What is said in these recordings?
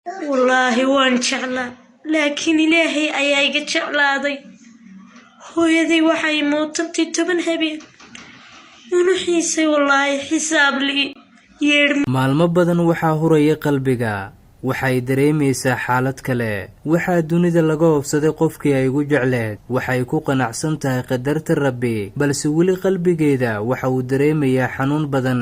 والله وان جعلا لكن إلهي أيايق جعلادي hooyaday waxay mootantay 10 habeen una xiisay wallahi xisaab li maalmo badan waxaa huraya qalbiga waxay dareemaysaa xaalad kale waxaa dunida laga hobsaday qofkii ay ugu jecleed waxay ku qanacsan tahay qadarta Rabbi balse weli qalbigeeda waxa uu dareemayaa xanuun badan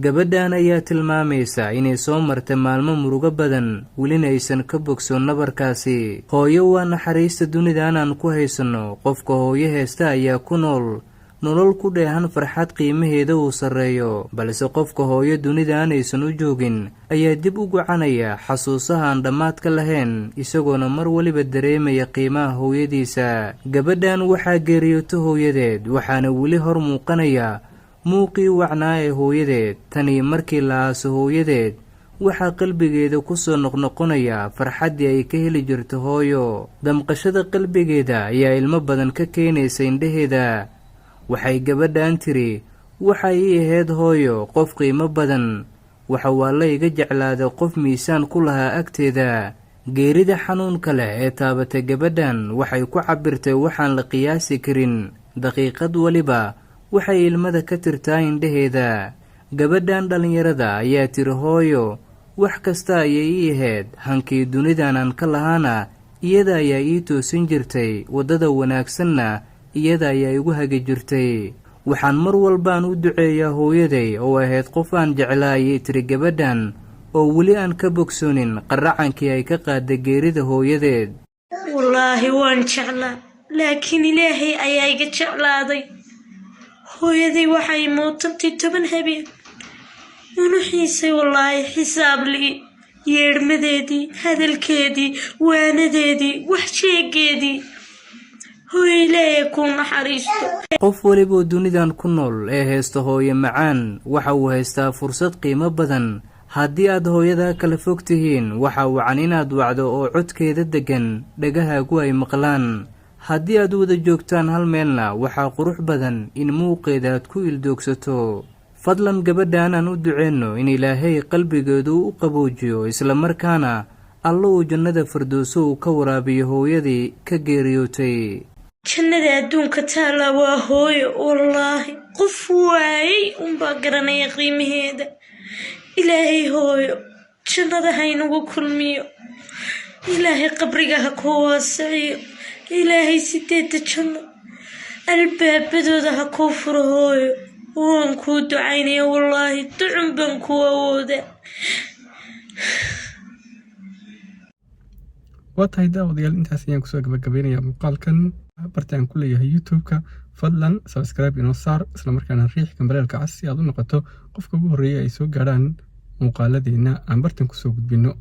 gabadhan ayaa tilmaamaysa inay soo martay maalmo murugo badan welina aysan ka bogsoon nabarkaasi hooyo waa naxariista dunida aan ku haysano qofka hooyo heesta ayaa ku nool nolol ku dheehan farxad qiimaheeda uu sareeyo balse qofka hooyo dunida aanaysan u joogin ayaa dib u gocanaya xasuusaha aan dhamaadka lahayn isagoona mar waliba dareemaya qiimaha hooyadiisa gabadhan waxaa geeriyooto hooyadeed waxaana weli hor muuqanaya muuqii wacnaa ee hooyadeed tani markii la aaso hooyadeed waxaa qalbigeeda ku soo noqnoqonaya farxaddii ay ka heli jirto hooyo damqashada qalbigeeda ayaa ilmo badan ka keenaysa indhaheeda waxay gabadhan tiri waxay ahayd hooyo qof qiimo badan waxa waa la iga jeclaaday qof miisaan ku lahaa agteeda geerida xanuunka leh ee taabatay gabadhan waxay ku cabirtay waxaan la qiyaasi karin daqiiqad waliba waxay ilmada ka tirtaa indhaheeda gabadhan dhalinyarada ayaa tiri hooyo wax kasta ayay ii ahayd hankii dunidan aan ka lahaana iyada ayaa ii toosin jirtay wadada wanaagsanna iyada ayaa igu hagi jirtay waxaan mar walbaan u duceeyaa hooyaday oo ahayd qof aan jeclaayay tiri gabadhan oo weli aan ka bogsoonin qaracankii ay ka qaaday geerida hooyadeed wallahi waan jeclaa laakiin ilaahay ayaa iga jeclaaday hooyaday waxay mootantay 10 habeen una xiisay wallahi xisaab li yeermadeedii hadalkeedii waanadeedii wax sheegeedii qof waliba dunidan ku nool ee haysta hooyo macaan waxa uu haystaa fursad qiimo badan haddii aad hooyada kala fog tihiin waxa wacan inaad wacdo oo codkeeda degan dhagahaagu ay maqlaan haddii aad wada joogtaan hal meelna waxaa qurux badan in muuqeeda aad ku ildoogsato fadlan gabadhan aan u duceyno in ilaahay qalbigeedu u qaboojiyo isla markaana alla uu jannada firdowso uu ka waraabiyo hooyadii ka geeriyootay jannada adduunka taala waa hooyo wallahi qof waayay unbaa garanaya qiimaheeda ilaahay hooyo jannada haynagu kulmiyo ilaahay qabriga ha ku waasiyo ilaahay 8 janno albaabadooda ha ku furo hooyo waan ku ducaynaya wallahi ducun baan ku awooda واتاي داوديال intaas ayaan kusoo gabagabeynaya muuqaalkan bartaan ku leeyahay YouTube-ka fadlan subscribe inoo saar isla markaana riix kambalelka cas si aad u noqoto qofka ugu horeeya ay soo gaaraan muuqaaladeena aan bartaan kusoo gudbino